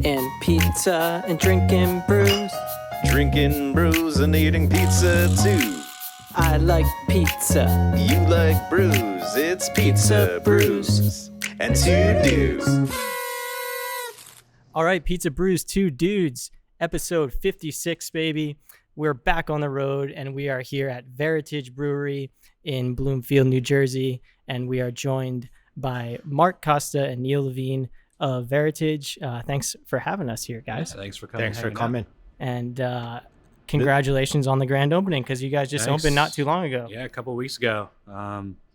Eating pizza and drinking brews. Drinking brews and eating pizza too. I like pizza. You like brews. It's Pizza Brews and Two Dudes. All right, Pizza Brews, Two Dudes, episode 56, baby. We're back on the road, and we are here at Varitage Brewery in Bloomfield, New Jersey, and we are joined by Mark Costa and Neil Levine of Varitage. Thanks for having us here, guys. Yeah, thanks for coming. And congratulations on the grand opening, because you guys just opened not too long ago. Yeah, a couple of weeks ago.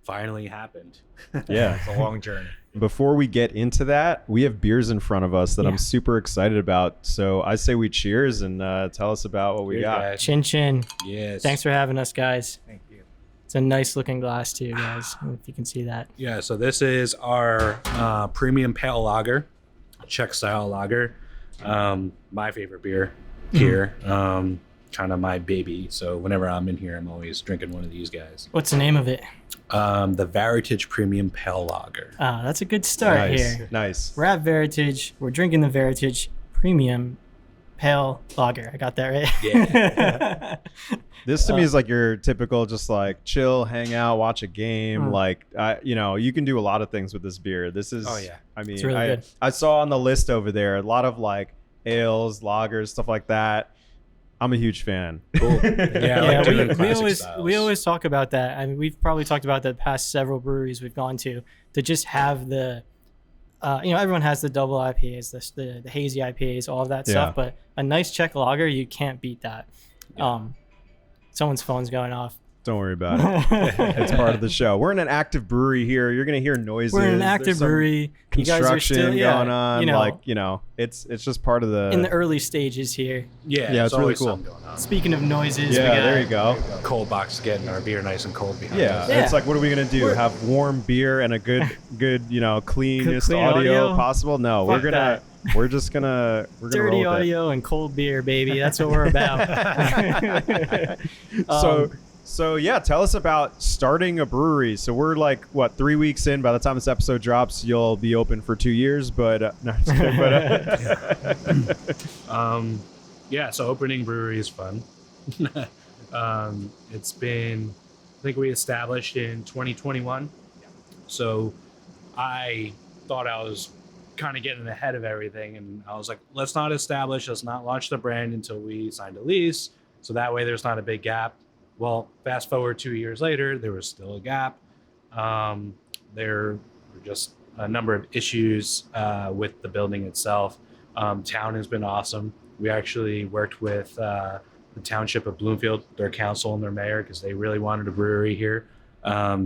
Finally happened. Yeah, it's a long journey. Before we get into that, we have beers in front of us that I'm super excited about. So I say we cheers and tell us about what we got. Guys. Chin chin. Yes. Thanks for having us, guys. Thank you. It's a nice looking glass too, guys, if you can see that. Yeah, so this is our premium pale lager, Czech style lager. My favorite beer here. Kind of my baby. So whenever I'm in here, I'm always drinking one of these guys. What's the name of it? The Varitage Premium Pale Lager. That's a good start here. Nice. We're at Varitage. We're drinking the Varitage Premium Pale Lager. I got that right? Yeah. This to me is like your typical just like chill, hang out, watch a game. Like, you can do a lot of things with this beer. This is, I mean, it's really good. I saw on the list over there a lot of like ales, lagers, stuff like that. I'm a huge fan. Cool. We always talk about that. I mean, we've probably talked about the past several breweries we've gone to just have the, everyone has the double IPAs, the hazy IPAs, all of that stuff. But a nice Czech lager, you can't beat that. Yeah. Someone's phone's going off. Don't worry about it. It's part of the show. We're in an active brewery here. You're gonna hear noises. We're in an active brewery. Construction you guys are still, going on. It's just part of the in the early stages here. Yeah, it's really cool. Speaking of noises, there you go. Cold box getting our beer nice and cold behind us. It's like, what are we gonna do? Have warm beer and a good cleanest audio possible? No, we're just gonna dirty audio and cold beer, baby. That's what we're about. So tell us about starting a brewery. So we're like 3 weeks in. By the time this episode drops, you'll be open for 2 years. But so opening brewery is fun. It's been, I think we established in 2021. So I thought I was kind of getting ahead of everything, and I was like, let's not launch the brand until we signed a lease, so that way there's not a big gap. Well, fast forward 2 years later, there was still a gap. There were just a number of issues with the building itself. Town has been awesome. We actually worked with the township of Bloomfield, their council and their mayor, because they really wanted a brewery here.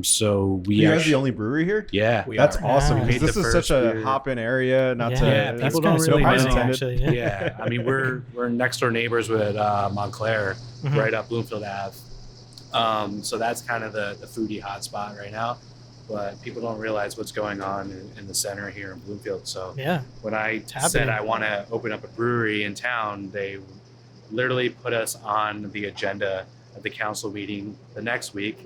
So we you guys the only brewery here? Yeah, that's awesome. Nice. This is such a hop-in area. People don't really know. Actually, I mean, we're next door neighbors with Montclair, right up Bloomfield Ave. So that's kind of the foodie hotspot right now, but people don't realize what's going on in the center here in Bloomfield. So when I said I want to open up a brewery in town, they literally put us on the agenda at the council meeting the next week.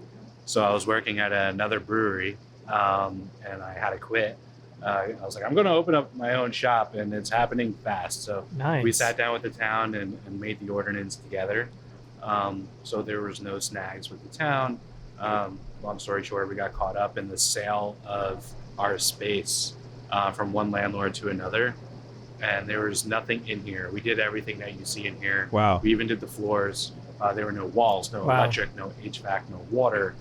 So I was working at another brewery, and I had to quit. I was like, I'm going to open up my own shop, and it's happening fast. So we sat down with the town and made the ordinance together. So there was no snags with the town. Long story short, we got caught up in the sale of our space from one landlord to another, and there was nothing in here. We did everything that you see in here. Wow. We even did the floors. There were no walls, no electric, no HVAC, no water.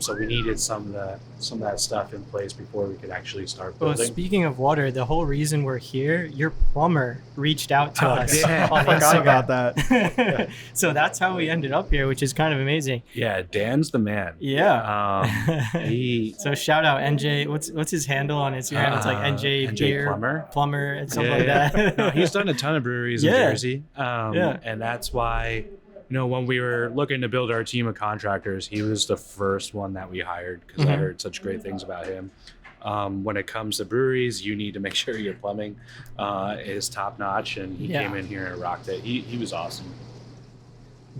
So we needed some of that stuff in place before we could actually start building. Well, speaking of water, the whole reason we're here, your plumber reached out to us on I forgot Instagram. about that. So that's how we ended up here, which is kind of amazing. Yeah, Dan's the man. Yeah. So shout out NJ. What's his handle on Instagram? It's like NJ Beer Plumber and something like that. No, he's done a ton of breweries in Jersey. And that's why, when we were looking to build our team of contractors, he was the first one that we hired because I heard such great things about him. When it comes to breweries, you need to make sure your plumbing is top notch, and he came in here and rocked it. He was awesome.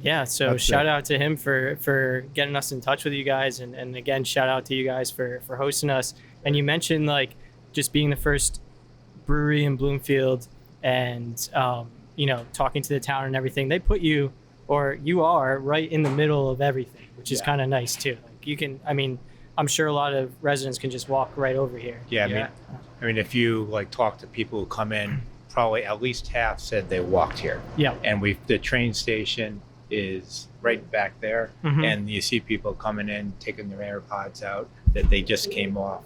Yeah, so shout out to him for getting us in touch with you guys, and again, shout out to you guys for hosting us. And you mentioned like just being the first brewery in Bloomfield and you know, talking to the town and everything. They put you, or you are, right in the middle of everything, which is kind of nice too. Like you can, I mean, I'm sure a lot of residents can just walk right over here. Yeah, I mean, if you like talk to people who come in, probably at least half said they walked here. Yeah. And the train station is right back there, and you see people coming in, taking their AirPods out that they just came off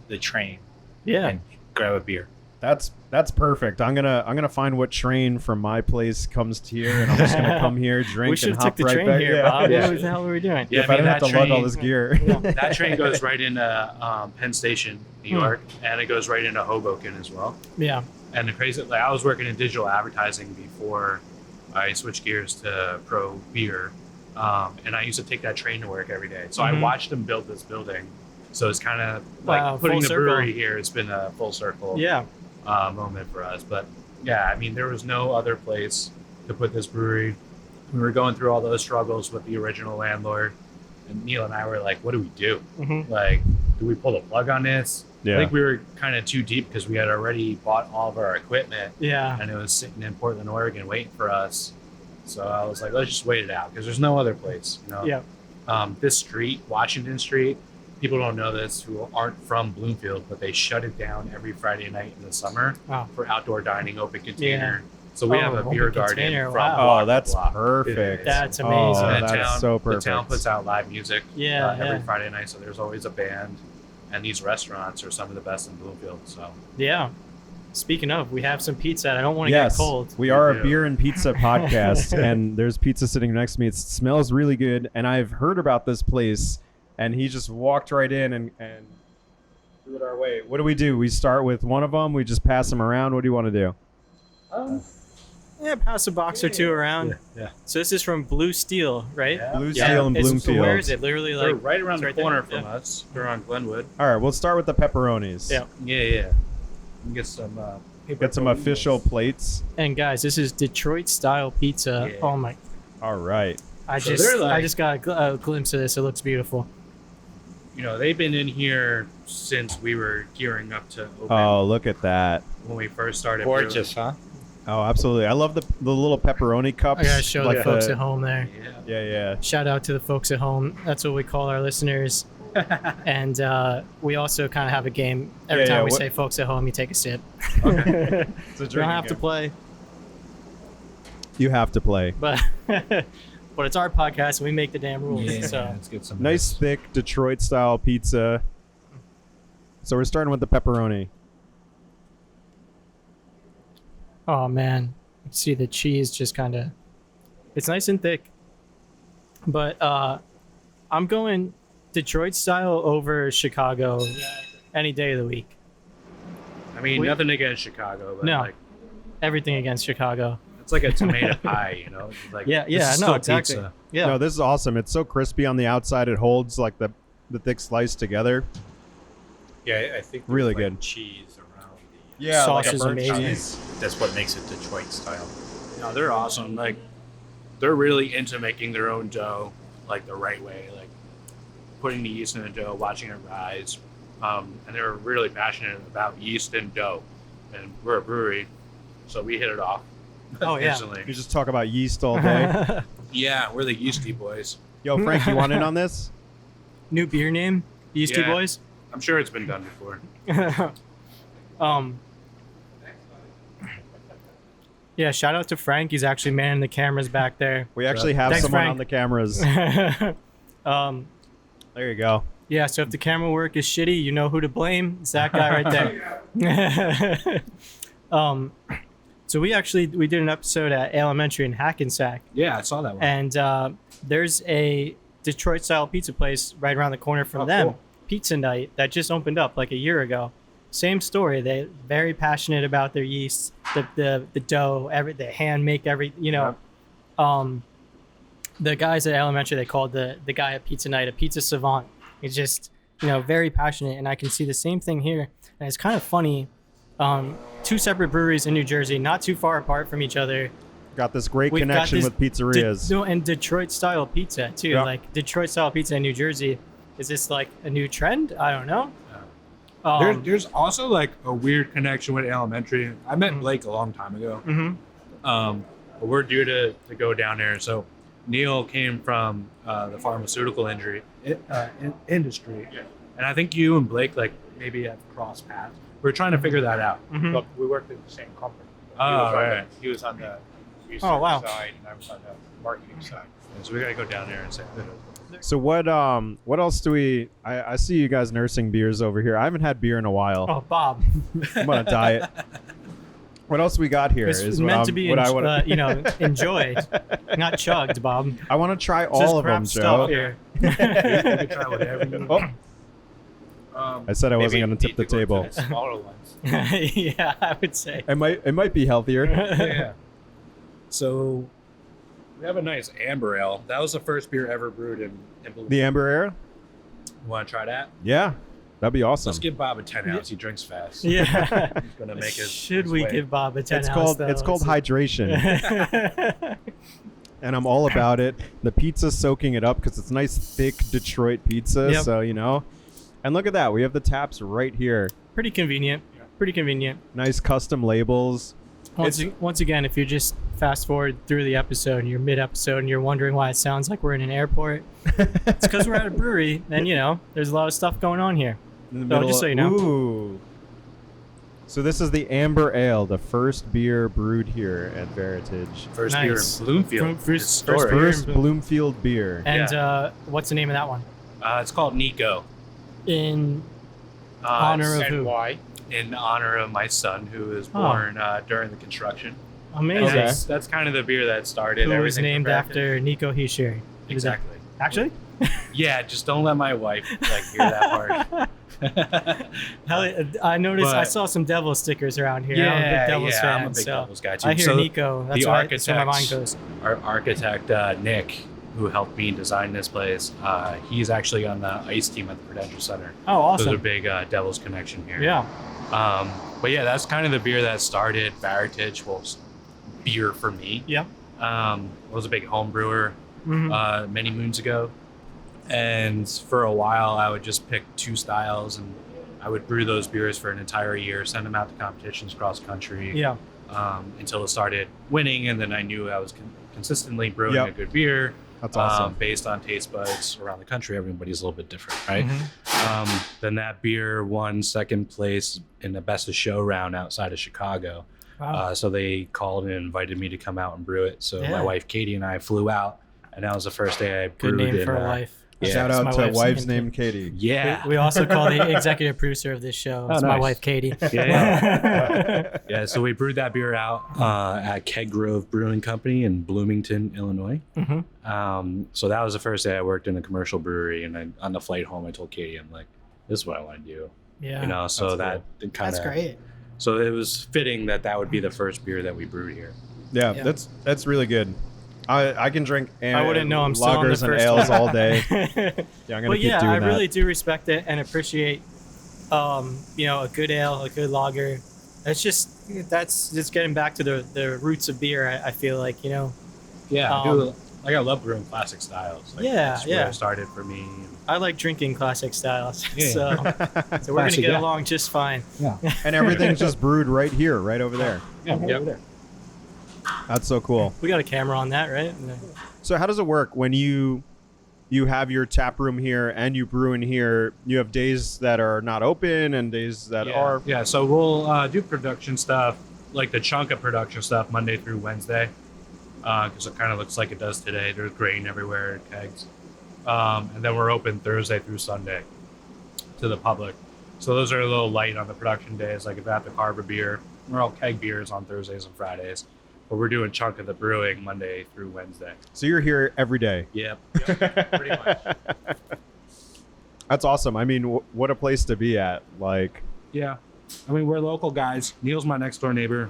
the train. Yeah. And grab a beer. That's perfect. I'm gonna find what train from my place comes to here, and I'm just gonna come here, drink, We should and have hop took the right train back. here, Yeah. Bob. Yeah. What the hell were we doing? Yeah, If I didn't have to lug all this gear. That train goes right into Penn Station, New York, and it goes right into Hoboken as well. Yeah. And the crazy, like I was working in digital advertising before I switched gears to pro beer, and I used to take that train to work every day. So I watched them build this building. So it's kind of like Wow, putting full the circle. brewery here. It's been a full circle moment for us. But yeah, I mean, there was no other place to put this brewery. We were going through all those struggles with the original landlord, and Neil and I were like, "What do we do? Like, do we pull the plug on this?" Yeah. I think we were kind of too deep because we had already bought all of our equipment. Yeah. And it was sitting in Portland, Oregon, waiting for us. So I was like, let's just wait it out because there's no other place. You know? Yeah. This street, Washington Street, people don't know this who aren't from Bloomfield, but they shut it down every Friday night in the summer for outdoor dining, open container. So we have a open beer garden container, from wow. block Oh, to that's block. perfect. That's Oh, amazing. And that's so perfect. The town puts out live music every Yeah. Friday night, so there's always a band. And these restaurants are some of the best in Bloomfield. So Yeah. Speaking of, we have some pizza. I don't want to Yes, get cold. we are a Yeah. beer and pizza podcast, and there's pizza sitting next to me. It smells really good, and I've heard about this place, and he just walked right in and threw it our way. What do? We start with one of them? We just pass them around? What do you want to do? Yeah, pass a box or two around. Yeah. So this is from Blue Steel, right? Blue Yeah. Steel and So Bloomfield. where is it? Literally, they're like right around it's the right there. corner from Yeah. us. They're on Glenwood. All right, we'll start with the pepperonis. Yeah. Yeah. Get some Get some official plates. And guys, this is Detroit style pizza. Yeah. Oh my! All right. I So just they're like- I just got a glimpse of this. It looks beautiful. You know, they've been in here since we were gearing up to open Oh, look at that. when we first started. Gorgeous, huh? Oh, absolutely. I love the little pepperoni cups. I gotta show like the folks the- at home there. brewing. Yeah, yeah. Shout out to the folks at home. That's what we call our listeners. And we also kind of have a game. Every Yeah, time yeah, we what- say folks at home, you take a sip. It's a You don't drinking have to game. play, You have to play. but but it's our podcast and we make the damn rules. Yeah, So let's get some. of Nice this. thick Detroit style pizza. So we're starting with the pepperoni. oh man, you see the cheese just kind of, it's nice and thick. But I'm going Detroit style over Chicago any day of the week. I mean, nothing against Chicago, but No. like Everything against Chicago. it's like a tomato pie, you know? It's like Yeah, this yeah, is no, still exactly. pizza. Yeah. No, this is awesome. It's so crispy on the outside. It holds like the thick slice together. Yeah, I think Really there's, like, good. cheese around the Yeah, Sauce is amazing. cheese. That's what makes it Detroit style. No, they're awesome. Like they're really into making their own dough like the right way, like putting the yeast in the dough, watching it rise. And they're really passionate about yeast and dough. And we're a brewery, so we hit it off. Oh, yeah. instantly. You just talk about yeast all day. Yeah, we're the yeasty boys. Yo, Frank, you want in on this? New beer name, Yeasty Yeah. Boys. I'm sure it's been done before. Yeah, shout out to Frank. He's actually manning the cameras back there. We actually have Thanks, someone Frank. on the cameras. There you go. Yeah, so if the camera work is shitty, you know who to blame. It's that guy right there. So we did an episode at Elementary in Hackensack, Yeah, I saw that one. and there's a Detroit style pizza place right around the corner from Oh, them. cool. Pizza Night that just opened up like a year ago. Same story. They very passionate about their yeast, the dough, they hand make every, you know. The guys at Elementary, they called the guy at Pizza Night a pizza savant. He's just, you know, very passionate, and I can see the same thing here. And it's kind of funny. Two separate breweries in New Jersey, not too far apart from each other. Got this great We've got connection this with pizzerias. And Detroit style pizza too. Yeah. Like Detroit style pizza in New Jersey, is this like a new trend? I don't know. There's also like a weird connection with elementary. I met Blake a long time ago. But we're due to go down there. So Neil came from the pharmaceutical industry, and I think you and Blake like maybe have crossed paths. We're trying to figure that out. Look, we worked in the same company. He was on the research side, and I was on the marketing side. So we gotta go down there and say. So what else do we? I see you guys nursing beers over here. I haven't had beer in a while. Oh, Bob. I'm on a diet. What else we got here? It's meant to be, enjoyed, not chugged, Bob. I want to try It's all just of crap them, stuff Joe. here. You can try whatever you want. I said I wasn't going to tip the table. Smaller ones. Yeah, I would say. It might be healthier. Yeah. So we have a nice amber ale. That was the first beer ever brewed in Bloomfield. The amber ale? Want to try that? Yeah, that'd be awesome. Let's give Bob a 10 ounce. He drinks fast. Yeah. He's gonna make his. Should his we way. give Bob a 10 It's ounce, called though? it's called hydration, and I'm all about it. The pizza's soaking it up because it's nice, thick Detroit pizza. Yep. So and look at that, we have the taps right here. Pretty convenient. Pretty convenient. Nice custom labels. Once again, if you just fast forward through the episode and you're mid-episode and you're wondering why it sounds like we're in an airport, it's because we're at a brewery and, there's a lot of stuff going on here. In the So just so you know. Ooh. So this is the amber ale, the first beer brewed here at Varitage. First Nice. beer in Bloomfield. First Historic. beer in First Bloomfield beer. And what's the name of that one? It's called Nico. In honor of And who? why? In honor of my son, who was born during the construction. Amazing. Okay. That's kind of the beer that started Who was everything. named for Varitage. after Nico Hishiri. Exactly. Actually? Yeah, just don't let my wife hear that part. I noticed. I But- saw some Devils stickers around here. I'm a big Devils fan. I'm a big so Devils guy too. I hear So Nico. That's the why that's where my mind architects- goes. Our architect Nick, who helped me design this place, he's actually on the ice team at the Prudential Center. Oh, There's a awesome. big Devils connection here. Yeah. But yeah, that's kind of the beer that started Varitage. Well, beer for me. Yeah. I was a big home brewer Mhm. many moons ago, and for a while I would just pick two styles and I would brew those beers for an entire year, send them out to competitions across the country. Yeah. Until it started winning, and then I knew I was consistently brewing Yep. a good beer. That's awesome. Based on taste buds around the country. Everybody's a little bit different, right? Mhm. Then that beer won second place in the Best of Show round outside of Chicago. Wow. So they called and invited me to come out and brew it. So Yeah. my wife Katie and I flew out, and that was the first day I Good brewed. name for in, a wife. yeah. Shout It's out my to wife's wife's name, name Katie. Yeah. We also call the executive producer of this show. It's Oh, my nice. wife, Katie. Yeah. Yeah. So we brewed that beer out at Keg Grove Brewing Company in Bloomington, Illinois. Mhm. So that was the first day I worked in a commercial brewery, and on the flight home, I told Katie, I'm like, "This is what I want to do." Yeah. So That's that kind That's of great. So it was fitting that would be the first beer that we brewed here. Yeah, Yeah. that's really good. I can drink I wouldn't know. I'm still on the lagers and first ales one. all day. Yeah, I'm gonna But keep yeah, doing I that. really do respect it and appreciate, a good ale, a good lager. That's just getting back to the roots of beer. I feel like, Yeah, I love brewing classic styles. Yeah, that's where yeah. it started for me. I like drinking classic styles. Yeah. So we're gonna Classic, get yeah. along just fine. And everything's just brewed right here, right over there. Yeah, yep. That's so cool. We got a camera on that, right? So how does it work when you have your tap room here and you brew in here? You have days that are not open and days that are. Yeah, so we'll do production stuff, like the chunk of production stuff, Monday through Wednesday, because it kind of looks like it does today. There's grain everywhere, kegs. And then we're open Thursday through Sunday to the public. So those are a little light on the production days. Like if I have to carve a beer, we're all keg beers on Thursdays and Fridays. But we're doing chunk of the brewing Monday through Wednesday. So you're here every day. Yep, pretty much. That's awesome. I mean, what a place to be at. Like, Yeah, I mean, we're local guys. Neil's my next door neighbor.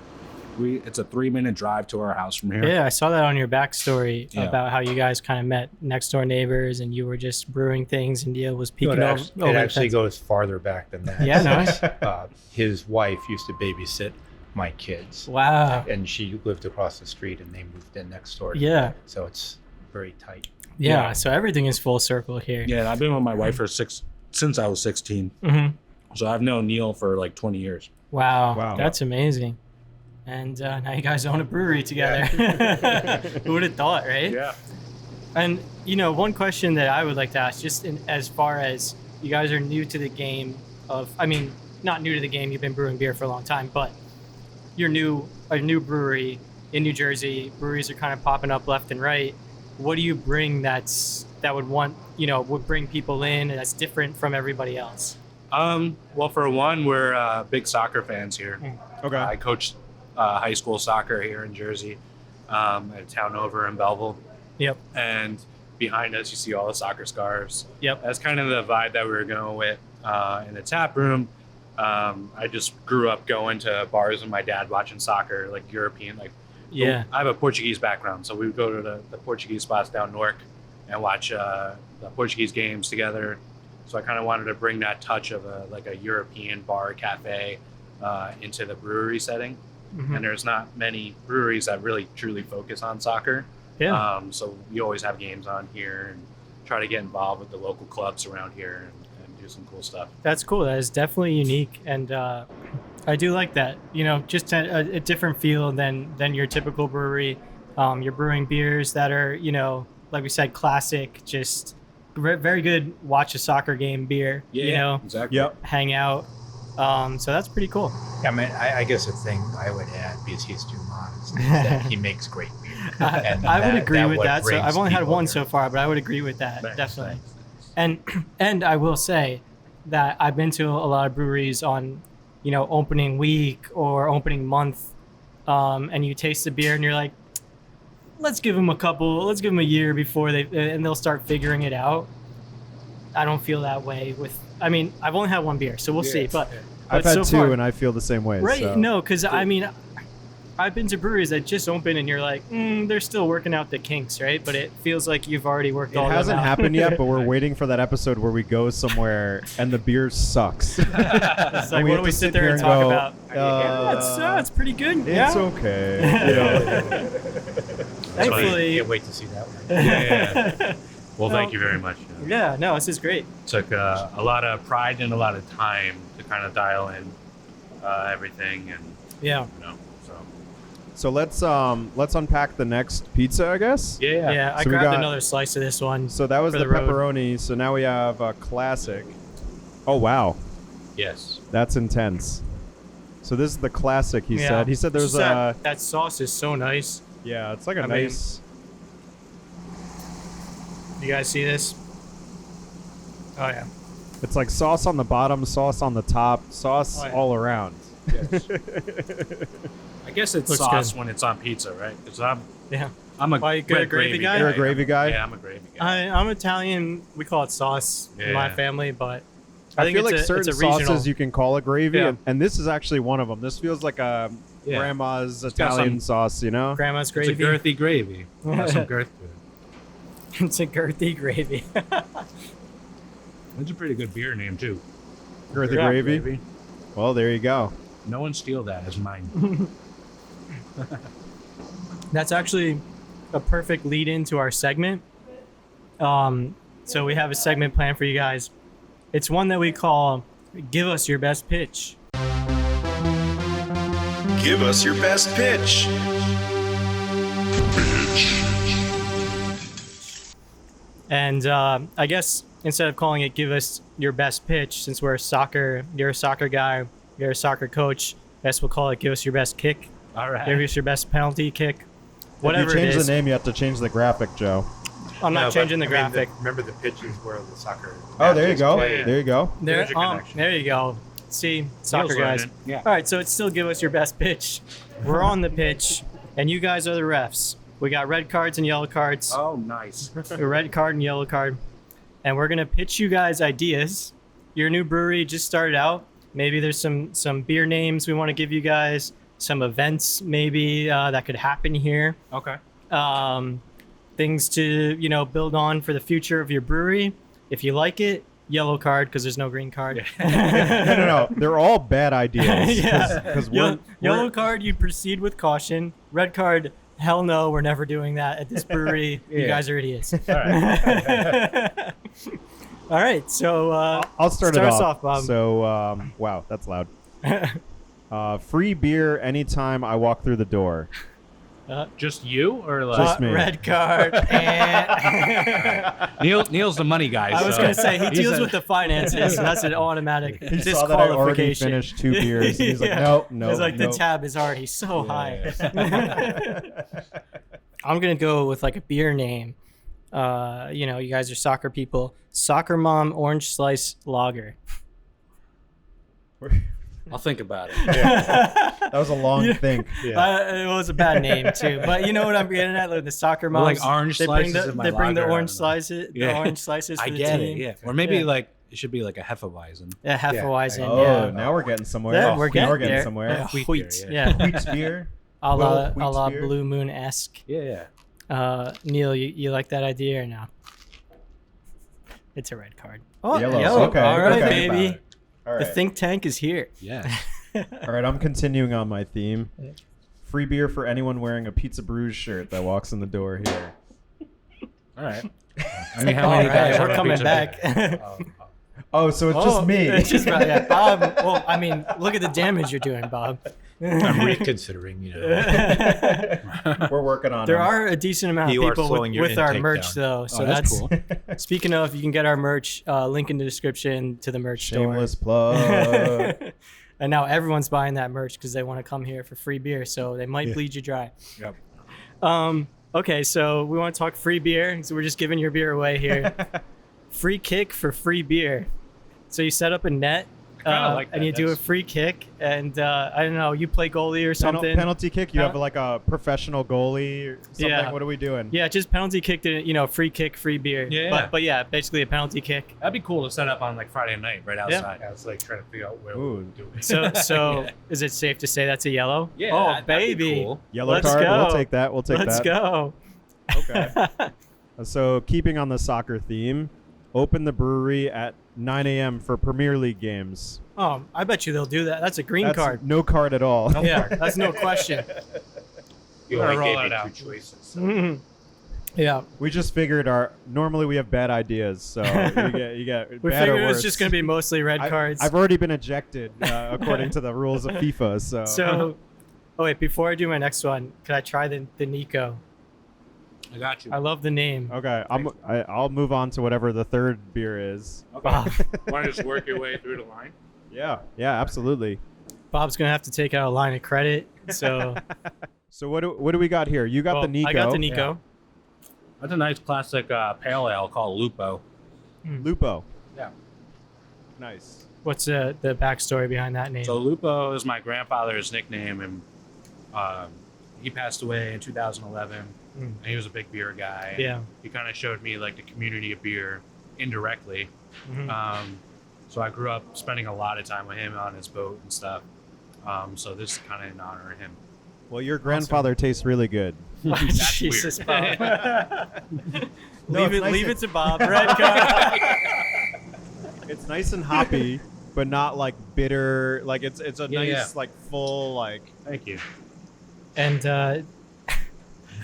It's a 3-minute drive to our house from here. Yeah, I saw that on your backstory Yeah. about how you guys kind of met next door neighbors and you were just brewing things and Neil was peeking over. It actually goes farther back than that. Yeah, nice. His wife used to babysit my kids, Wow. and she lived across the street, and they moved in next door. to Yeah. me. So it's very tight. Yeah. Yeah. So everything is full circle here. Yeah, I've been with my wife since I was 16. Mm-hmm. So I've known Neil for like 20 years. Wow. That's amazing. And now you guys own a brewery together. Who would have thought, right? Yeah. And, one question that I would like to ask, just as far as you guys are new to the game not new to the game, you've been brewing beer for a long time, but you're a new brewery in New Jersey. Breweries are kind of popping up left and right. What do you bring that would bring people in and that's different from everybody else? Well, for one, we're big soccer fans here. Okay. I coached high school soccer here in Jersey, at a town over in Belleville. Yep. And behind us, you see all the soccer scarves. Yep. That's kind of the vibe that we were going with in the tap room. I just grew up going to bars with my dad watching soccer, like European. Yeah. I have a Portuguese background, so we would go to the Portuguese spots down Newark and watch the Portuguese games together. So I kind of wanted to bring that touch of a European bar cafe into the brewery setting. Mm-hmm. And there's not many breweries that really truly focus on soccer. Yeah. So we always have games on here and try to get involved with the local clubs around here and do some cool stuff. That's cool. That is definitely unique. And I do like that, just a different feel than your typical brewery. You're brewing beers that are, like we said, classic, just very good watch a soccer game beer, Exactly. Yep. hang out. So that's pretty cool. Yeah, I guess the thing I would add, because he's too modest, is that he makes great beer. And I would agree with what that. So brings I've only had people one here. so far, but I would agree with that. Thanks, Definitely. thanks. And I will say that I've been to a lot of breweries on, opening week or opening month, and you taste the beer and you're like, let's give them a year before and they'll start figuring it out. I don't feel that way I've only had one beer, so we'll see. But I've had so two, far, and I feel the same way. right? So. No, because I've been to breweries that just open and you're like, they're still working out the kinks, right? But it feels like you've already worked It all hasn't them out. happened yet, but we're waiting for that episode where we go somewhere and the beer sucks. It's like, we what have do we to sit there and here talk go, about? It's pretty good. It's Yeah. okay. Thankfully. Can't wait to see that one. Yeah. Well, No. thank you very much. Yeah, no, this is great. Took a lot of pride and a lot of time to kind of dial in everything, and Yeah. so So let's unpack the next pizza, I guess. yeah. Yeah, I So we grabbed got- another slice of this one. So that was For the the road. pepperoni. So now we have a classic. Oh wow, Yes. that's intense. So this is the classic. He Yeah. said. He said there's Just that sauce is so nice. yeah, it's like a I mean- nice. You guys see this? Oh yeah. It's like sauce on the bottom, sauce on the top, sauce Oh, yeah. all around. I guess it's Looks sauce good. when it's on pizza, right? Because Yeah. I'm a Why, you good red at gravy guy? You're a gravy guy? Yeah, I'm a gravy guy. I'm Italian. We call it sauce in my Yeah. family, but I think feel it's like a certain regional. sauces you can call a gravy, Yeah. and this is actually one of them. This feels like a Yeah. grandma's got Italian some- sauce, you know? Grandma's It's gravy. a girthy gravy. Got some girth to it. It's a girthy gravy. It's a pretty good beer name too. Girthy Yeah. gravy. Well, there you go. No one steal that as mine. That's actually a perfect lead into our segment. So we have a segment planned for you guys. It's one that we call "Give Us Your Best Pitch." Give us your best pitch. And I guess instead of calling it "Give Us Your Best Pitch," since you're a soccer guy, you're a soccer coach, I guess we'll call it "Give Us Your Best Kick." All right. Give us your best penalty kick. If Whatever you it change is. the name, you have to change the graphic, Joe. I'm No, not but, changing the I mean, graphic. remember the pitches where the soccer. Oh, there you matches go. play. There you go. There, There's your connection. there you go. See, soccer Neil's guys. learning. Yeah. All right, so it's still give us your best pitch. We're on the pitch, and you guys are the refs. We got red cards and yellow cards. Oh, nice. A red card and yellow card. And we're gonna pitch you guys ideas. Your new brewery just started out. Maybe there's some beer names we want to give you guys. Some events maybe that could happen here. Okay. Things to build on for the future of your brewery. If you like it, yellow card because there's no green card. No. They're all bad ideas. Yeah. Because Yellow card, you proceed with caution. Red card, hell no, we're never doing that at this brewery. You Yeah. guys are idiots. All right. All right, so I'll start us it off, Bob. So, wow, that's loud. Free beer anytime I walk through the door. Just you or like Just me. red card. And Neil's the money guy. I was so going to say he he's deals a- with the finances, so that's an automatic He saw that I already disqualification. finished 2 beers. And he's like, nope. It's like the tab is already so high. I'm gonna go with like a beer name. You guys are soccer people. Soccer Mom Orange Slice Lager. I'll think about it. That was a long think. It was a bad name too, but you know what I'm getting at. Like the soccer Well, moms, like orange they bring slices the, in my they bring the lager, I orange don't know. slices, the Yeah. orange slices. For I the get team. it. Yeah. Or maybe Yeah. like it should be like a Hefeweizen. Yeah, Hefeweizen. Oh, yeah. now we're getting somewhere. Yeah, we're getting getting there. somewhere. Yeah, Wheat wheat. beer, Yeah. Wheat beer. A la, Wheat a la beer. Blue Moon esque. Yeah. Neil, you like that idea or no? It's a red card. Oh, Yellow. Okay, All right, okay. baby. All The right. think tank is here. Yeah. All right, I'm continuing on my theme. Free beer for anyone wearing a Pizza Brews shirt that walks in the door here. All right. I mean, how All many right, guys we're have a coming pizza back. bag? Oh, so it's just me. It's just Bob. Well, I mean, look at the damage you're doing, Bob. I'm reconsidering, We're working on There it. are a decent amount of You are people slowing your with our intake merch, down. though. So that's cool. Speaking of, you can get our merch. Link in the description to the merch Shameless store. plug. And now everyone's buying that merch because they want to come here for free beer. So they might bleed you dry. Yep. Okay, so we want to talk free beer. So we're just giving your beer away here. Free kick for free beer. So you set up a net. like that. And you do a That's- free kick, and I don't know, you play goalie or something. Penalty kick. You Huh? have like a professional goalie or something. Yeah. What are we doing? Yeah, just penalty kicked it, free kick, free beer. Yeah. But yeah, basically a penalty kick. That'd be cool to set up on like Friday night right outside. I was like trying to figure out where Ooh. we would do it. So Yeah. is it safe to say that's a yellow? Yeah. Oh, that'd be baby. cool. Yellow Let's card. go. We'll take that. We'll take Let's that. go. Okay. So keeping on the soccer theme, open the brewery at 9 a.m. for Premier League games. Oh, I bet you they'll do that. That's a green That's card. no card at all. Yeah, that's no question. You Gotta only roll gave it me out. 2 choices. So. Mhm. Yeah, We just figured normally we have bad ideas, so you get we bad or figured it was worse. just going to be mostly red cards. I've already been ejected according to the rules of FIFA. So, oh wait, before I do my next one, can I try the Nico? I got you. I love the name. okay, I'll move on to whatever the third beer is. Bob. Want to just work your way through the line? Yeah, absolutely. Bob's going to have to take out a line of credit. So, So what do we got here? You got the Nico. I got the Nico. That's a nice classic pale ale called Lupo. Lupo. Yeah. Nice. What's the backstory behind that name? So Lupo is my grandfather's nickname, and he passed away in 2011. And he was a big beer guy. Yeah. He kind of showed me like the community of beer indirectly. Mhm. So I grew up spending a lot of time with him on his boat and stuff. So this is kind of in honor of him. Well, your grandfather tastes really good. That's Jesus, weird. Bob. No, leave it's nice leave that- it to Bob. Red card. It's nice and hoppy, but not like bitter. Like it's a Yeah, nice yeah. like full like. Thank you. And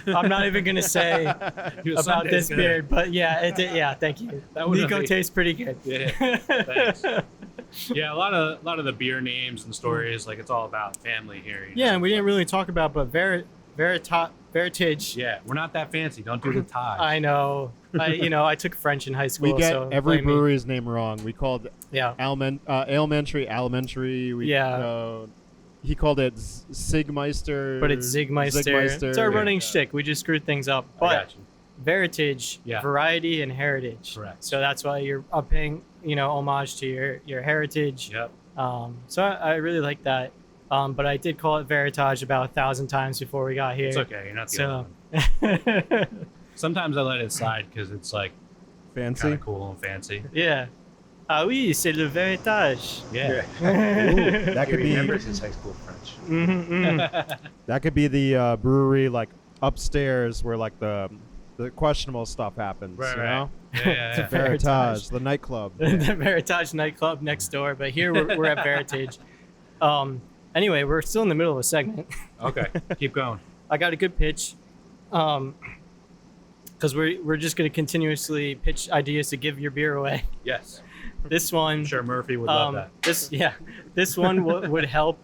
I'm not even gonna say about this beer, but yeah, thank you. That would've Nico been- tastes pretty good. Yeah, thanks. Yeah, a lot of the beer names and stories, like it's all about family here. you Yeah, know? and we didn't really talk about, but Varitage. Yeah, we're not that fancy. Don't do the tie. I know. I took French in high school. We get so every blame me. brewery's name wrong. We called Yeah. Elementary. He called it Sigmeister. But it's Zigmeister. It's our running shtick. We just screwed things up. I But got you. Varitage, Yeah. variety, and heritage. Correct. So that's why you're paying, homage to your heritage. Yep. So I really like that. But I did call it Varitage about 1,000 times before we got here. It's okay. You're not the So, only one. Sometimes I let it slide because it's like kind Fancy. of cool and fancy. yeah. Ah oui, c'est le Varitage. Yeah. That He could be remembers his high school French. that could be the brewery like upstairs where like the questionable stuff happens. Right, you right. know? Yeah. Varitage, the nightclub. the Varitage nightclub next door, but here we're at Varitage. Anyway, we're still in the middle of a segment. Okay. Keep going. I got a good pitch. because we're just going to continuously pitch ideas to give your beer away. Yes. This one, I'm sure Murphy would love that. This one would help.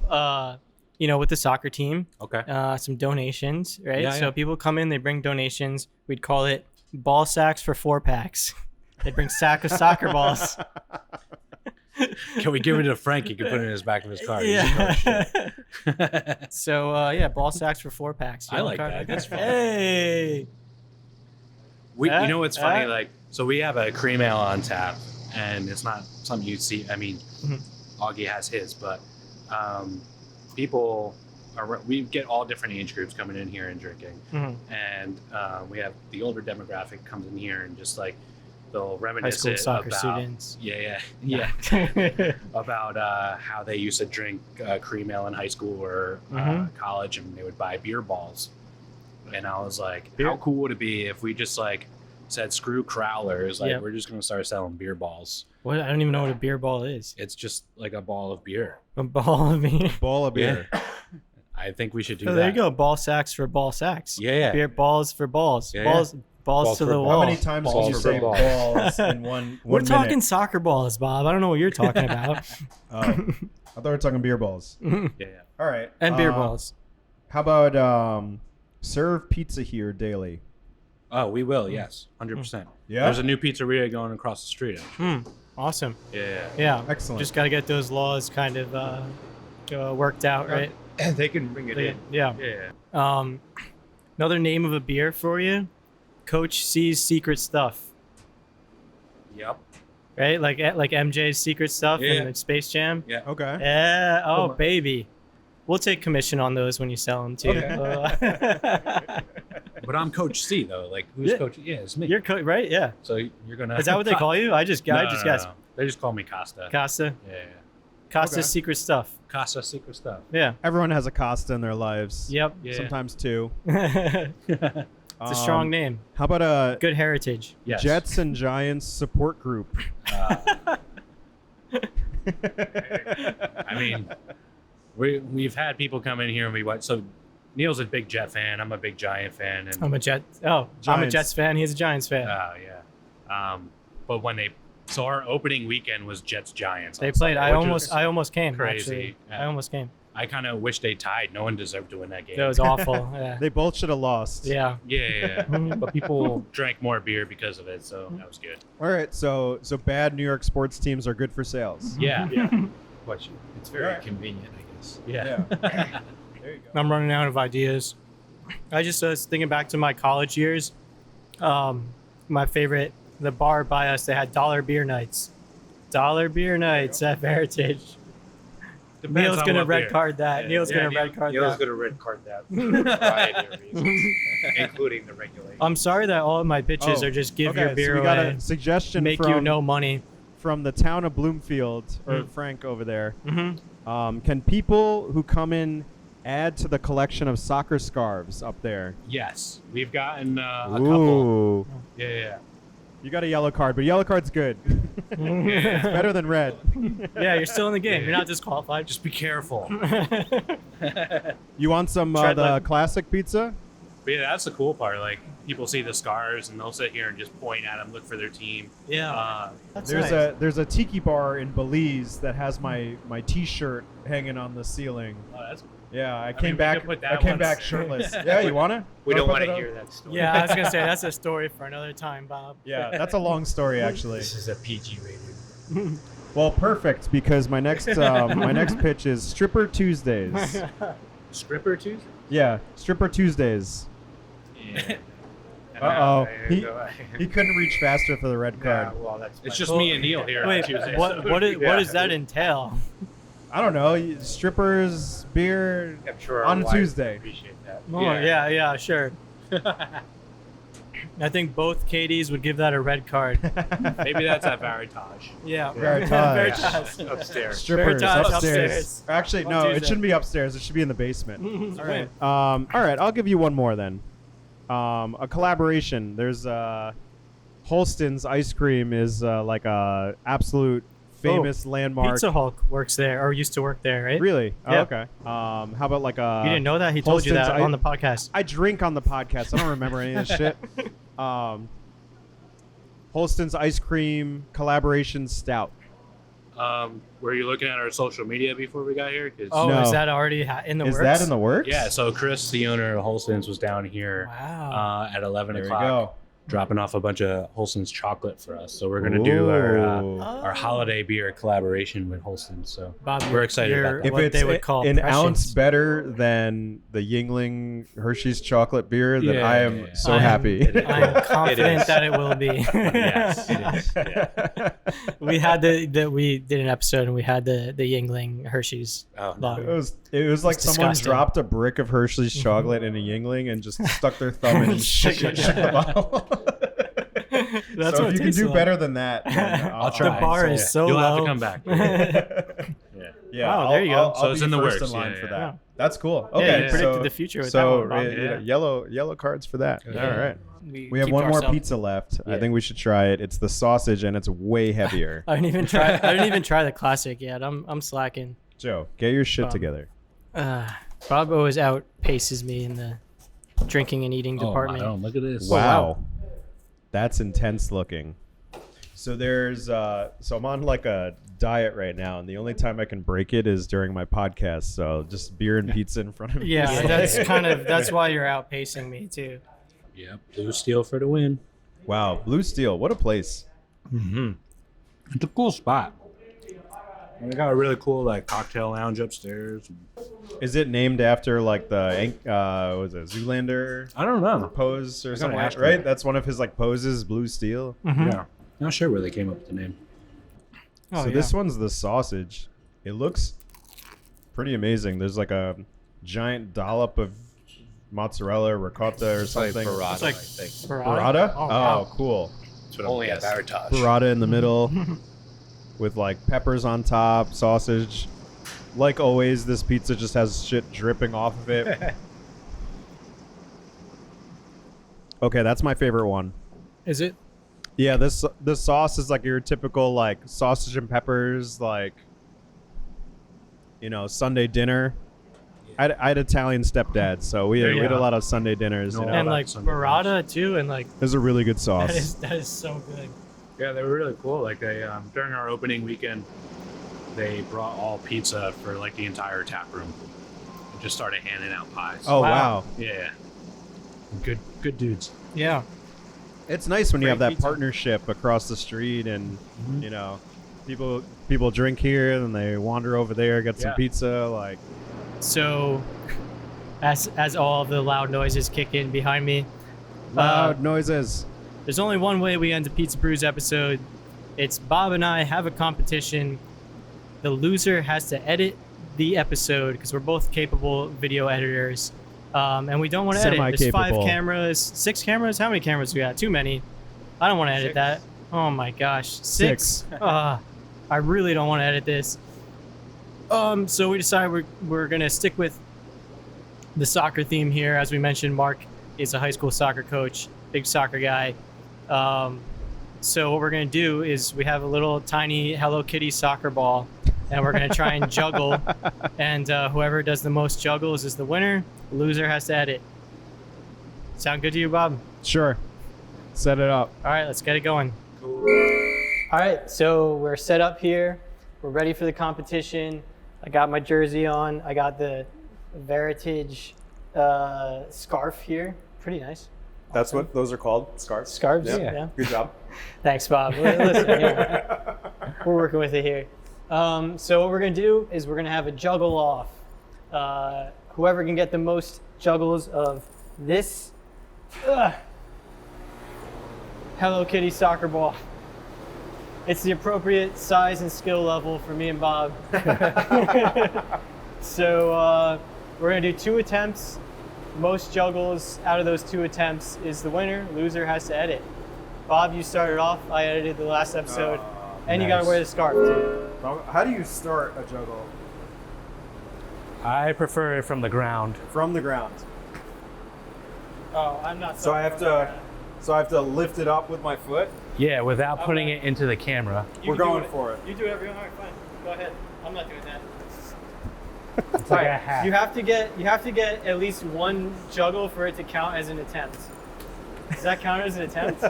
With the soccer team. Okay. Some donations, right? Yeah, So yeah. people come in, they bring donations. We'd call it ball sacks for 4-packs. They bring sack of soccer balls. Can we give it to Frank? He can put it in his back of his car. Yeah. So ball sacks for 4-packs. I like that. That's fun. Hey. You know what's funny? Uh, Like, so we have a cream ale on tap, and it's not something you'd see. I mean, Augie has his, but people we get all different age groups coming in here and drinking, and we have the older demographic comes in here and just like they'll reminisce High school it soccer about, students. Yeah, about how they used to drink cream ale in high school or college, and they would buy beer balls. And I was like, how cool would it be if we just like said screw crowlers, like we're just gonna start selling beer balls. What? I don't even know what a beer ball is. It's just like a ball of beer. A ball of beer. Ball of beer. I think we should do So that. there you go. Ball sacks for ball sacks. Yeah. Beer balls for balls. Yeah, balls to for the balls. wall. How many times Balls can you for say balls. balls in one We're minute? talking soccer balls, Bob. I don't know what you're talking about. Oh, I thought we were talking beer balls. Yeah. All right. And beer balls. How about serve pizza here daily? Oh, we will. Yes, 100%. Yeah? There's a new pizzeria going across the street. Actually. Awesome. Yeah. Yeah. Excellent. Just got to get those laws kind of worked out, right? They can bring it in. Yeah. Yeah. Another name of a beer for you, Coach C's Secret Stuff. Yep. Right? Like MJ's Secret Stuff Yeah. in Space Jam. Yeah. Okay. Yeah. Oh, Come on. baby. We'll take commission on those when you sell them too. But I'm Coach C though. Like who's Yeah. Coach? Yeah, it's me. You're right? Yeah. So you're gonna. Is that what they call you? I just guessed. No. They just call me Costa. Costa. Yeah. Costa's Okay. Secret Stuff. Costa Secret Stuff. Yeah. Everyone has a Costa in their lives. Yep. Yeah. Sometimes two. It's a strong name. How about a Good heritage. Yes. Jets and Giants support group? I mean, we've had people come in here and we watch. So Neil's a big Jet fan. I'm a big Giant fan. And I'm a I'm a Giants. Jets fan. He's a Giants fan. yeah. But so our opening weekend was Jets Giants. They on played. Sunday, which was I almost came. crazy. Actually. Yeah. I almost came. I kind of wish they tied. No one deserved to win that game. That was awful. Yeah. They both should have lost. Yeah. Yeah. But people drank more beer because of it, so that was good. All right. So bad New York sports teams are good for sales. Yeah. It's very Right. convenient, I guess. Yeah. There you go. I'm running out of ideas. I just was thinking back to my college years. My favorite, the bar by us, they had dollar beer nights. Dollar beer nights at Varitage. Depends Neil's on gonna what red beer. card that. Yeah. Neil's Yeah, gonna Neil- red card Neil's that. going to red card that for a variety of reasons, including the regulation. I'm sorry that all of my pitches are just give your beer so we got away, a suggestion make from, you no money. from the town of Bloomfield, or Frank over there. Mm-hmm. Can people who come in add to the collection of soccer scarves up there? Yes. We've gotten a couple. Ooh. Yeah. You got a yellow card, but yellow card's good. It's better than red. Yeah, you're still in the game. You're not disqualified. Just be careful. You want some Tread the like- classic pizza? But yeah, that's the cool part. Like people see the scars and they'll sit here and just point at them, look for their team. Yeah. That's There's nice. there's a tiki bar in Belize that has my T-shirt hanging on the ceiling. Oh, that's Yeah, I mean, came we back. could put I that came one- back shirtless. Yeah, you wanna? We don't want put to it up? hear that story. Yeah, I was gonna say that's a story for another time, Bob. Yeah, that's a long story actually. This is a PG rated. Well, perfect because my next pitch is Stripper Tuesdays. Stripper Tuesday. Yeah, Stripper Tuesdays. Yeah. Uh-oh. There you go. He couldn't reach faster for the red Yeah, card. well, that's It's my just fault. me and Neil here on Wait, Tuesday. what does that entail? I don't know. Strippers, beer. I'm sure on our wives Tuesday. appreciate that. Oh, Yeah. yeah, sure. I think both Katie's would give that a red card. Maybe that's at Varitage. Yeah. Veritas. Veritas. Upstairs. Strippers Veritas upstairs. upstairs. Actually, On no, it Tuesday. shouldn't be upstairs. It should be in the basement. All right. All right, I'll give you one more then. A collaboration. There's Holston's ice cream is like a absolute famous landmark. Pizza Hulk works there, or used to work there, right? Really? Oh, Yep. okay. How about like a? You didn't know that? He told you Holston's that on the podcast. I drink on the podcast. I don't remember any of this shit. Holston's Ice Cream Collaboration Stout. Were you looking at our social media before we got here? 'Cause- Oh, No. is that already in the Is works? that in the works? Yeah, so Chris, the owner of Holston's, was down here Wow. at 11 There you o'clock, go. dropping off a bunch of Holston's chocolate for us. So we're going to do our Ooh. our holiday beer collaboration with Holston's. So Bob, we're excited you're about that. If what it's they would call an prescient. ounce better than the Yingling Hershey's chocolate beer, then Yeah, I am yeah, yeah. so I'm- happy. I'm confident is. that it will be. Yes, it is. Yeah. We had we did an episode and we had the Yingling Hershey's Oh, no. lager. It was like It's someone disgusting. dropped a brick of Hershey's chocolate in a Yingling and just stuck their thumb in and shook Shook it. the bottle. That's So what if it you can tastes do like. better than that, then I'll try. The bar is so You'll low. have to come back. Yeah. Yeah, Wow, there you go. I'll So it's be in the first works. in line Yeah, for yeah, that. yeah. That's cool. Yeah, Okay, you predicted the future with so that one, Bob. Yeah. yellow cards for that. Yeah. All right. We have keep one more ourselves- pizza left. I Yeah. think we should try it. It's the sausage, and it's way heavier. I didn't even try. I didn't even try the classic yet. I'm slacking. Joe, get your shit Bob. together. Bob always outpaces me in the drinking and eating department. Oh, look at this. Wow. That's intense looking. So I'm on like a diet right now, and the only time I can break it is during my podcast. So just beer and pizza in front of me. Yeah, that's why you're outpacing me too. Yep. Blue Steel for the win. Wow, Blue Steel, what a place. Mm-hmm. It's a cool spot. And they got a really cool like cocktail lounge upstairs. Is it named after like the was it Zoolander I don't know. pose or something? ask Right, him. that's one of his like poses, Blue Steel. Yeah. Not sure where they came up with the name. Oh, So this one's the sausage. It looks pretty amazing. There's like a giant dollop of mozzarella or ricotta or something. burrata, It's like I think. Burrata? Oh, Oh, wow. cool. That's what I'm Only at guessing. Varitage. Burrata in the middle with like peppers on top, sausage. Like always, this pizza just has shit dripping off of it. Okay, that's my favorite one. Is it? Yeah, this sauce is like your typical like sausage and peppers, like Sunday dinner. I had Italian stepdad, so we had a lot of Sunday dinners. No, And that like Sunday burrata too, and like It was a really good sauce. that is so good. Yeah, they were really cool. Like they during our opening weekend, they brought all pizza for like the entire tap room. And just started handing out pies. Oh Wow. wow. Yeah. Good dudes. Yeah. It's nice when you have Great that pizza. partnership across the street, and people drink here, and they wander over there, get some Yeah. pizza. Like, So, as all the loud noises kick in behind me, loud noises. there's only one way we end a Pizza Brews episode. It's Bob and I have a competition. The loser has to edit the episode because we're both capable video editors. And we don't want to edit. There's 5 Semi-capable. cameras, 6 cameras. How many cameras we got? Too many. I don't want to edit 6. that. Oh my gosh, 6. I really don't want to edit this. So we decided we're gonna stick with the soccer theme here. As we mentioned, Mark is a high school soccer coach, big soccer guy. So what we're gonna do is we have a little tiny Hello Kitty soccer ball, and we're gonna try and juggle. And whoever does the most juggles is the winner. The loser has to edit. Sound good to you, Bob? Sure. Set it up. All right, let's get it going. All right, so we're set up here. We're ready for the competition. I got my jersey on. I got the Varitage scarf here. Pretty nice. That's what those are called. Scarves. Scarves, yeah. Good job. Thanks, Bob. Listen, yeah, we're working with it here. So what we're gonna do is we're gonna have a juggle off. Whoever can get the most juggles of this Hello Kitty soccer ball. It's the appropriate size and skill level for me and Bob. So we're gonna do 2 attempts. Most juggles out of those 2 attempts is the winner. Loser has to edit. Bob, you started off. I edited the last episode. And you gotta wear the scarf too. How do you start a juggle? I prefer it from the ground. From the ground. Oh, I'm not. So I have to lift it up with my foot. Yeah, without putting it into the camera. You We're can do going for it. You do everything. All right, fine. Go ahead. I'm not doing that. It's All like a right. hat. You have to get at least 1 juggle for it to count as an attempt. Does that count as an attempt?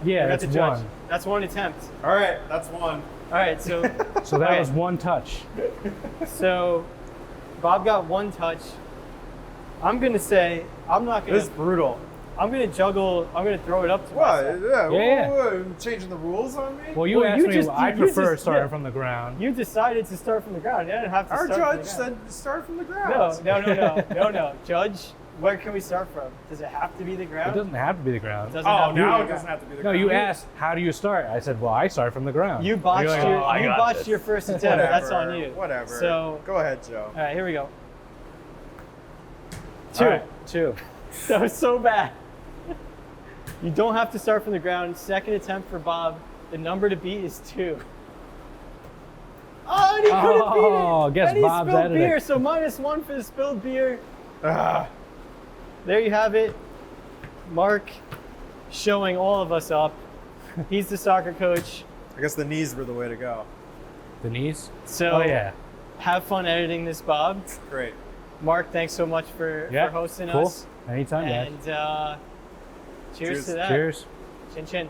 Yeah, Forgot that's to judge. one. That's one attempt. All right, that's one. All right, so So that Okay. was one touch. so Bob got one touch. I'm gonna say I'm not gonna. This is brutal. I'm gonna juggle. I'm gonna throw it up to What? myself. Yeah. Changing the rules on me? Well, you Well, asked you me. just- I you prefer just- starting yeah. from the ground. You decided to start from the ground. You didn't have to Our start judge from the ground. said start from the ground. No. Judge, where can we start from? Does it have to be the It ground? doesn't have to be the ground. Doesn't Oh, have to be now the it ground. doesn't have to be the No, ground. you asked, how do you start? I said, well, I start from the ground. You botched You're like, your "Oh, I you got botched this." your first attempt. Whatever. That's on you. Whatever. So, go ahead, Joe. all right, here we go. Two. All right, two. That was so bad. You don't have to start from the ground. Second attempt for Bob. The number to beat is 2. Oh, and he couldn't beat it. Oh, guess and he Bob's spilled editing. beer, so -1 for the spilled beer. Ah, There you have it. Mark showing all of us up. He's the soccer coach. I guess the knees were the way to go. The knees? So Oh, yeah. have fun editing this, Bob. Great. Mark, thanks so much for Yeah, hosting cool. us. Anytime, guys. And cheers Cheers. to that. Cheers. Chin chin.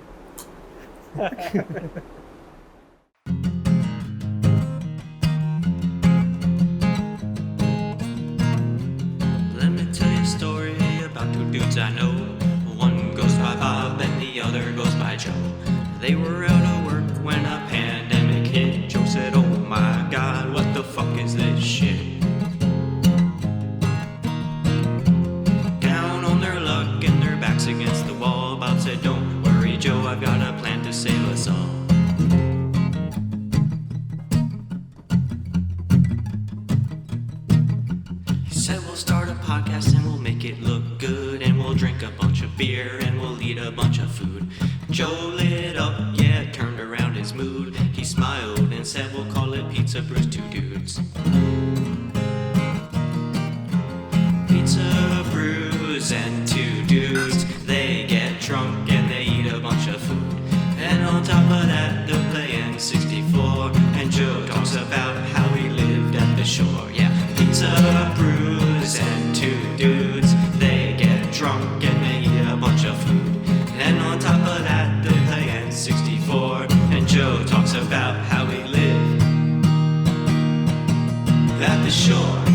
Let me tell you a story about two dudes I know. One goes by Bob and the other goes by Joe. They were out of work when a pandemic hit. Joe said, oh my God, what the fuck is this shit? Down on their luck and their backs against the wall. Bob said, don't worry Joe, I've got a plan to save us all. He said we'll start a podcast and we'll make it look good, and we'll drink a bunch of beer and we'll eat a bunch of food. Joe lit up, yeah, turned around his mood. He smiled and said we'll call it Pizza Brews Two Dudes. Pizza Brews and two dudes, they get drunk and they eat a bunch of food. And on top of that, they're playing 64, and Joe talks about how he lived at the shore. Yeah, Pizza Brews and two dudes, they get drunk and they eat a bunch of food. And on top of that, they're playing 64, and Joe talks about how he lived at the shore.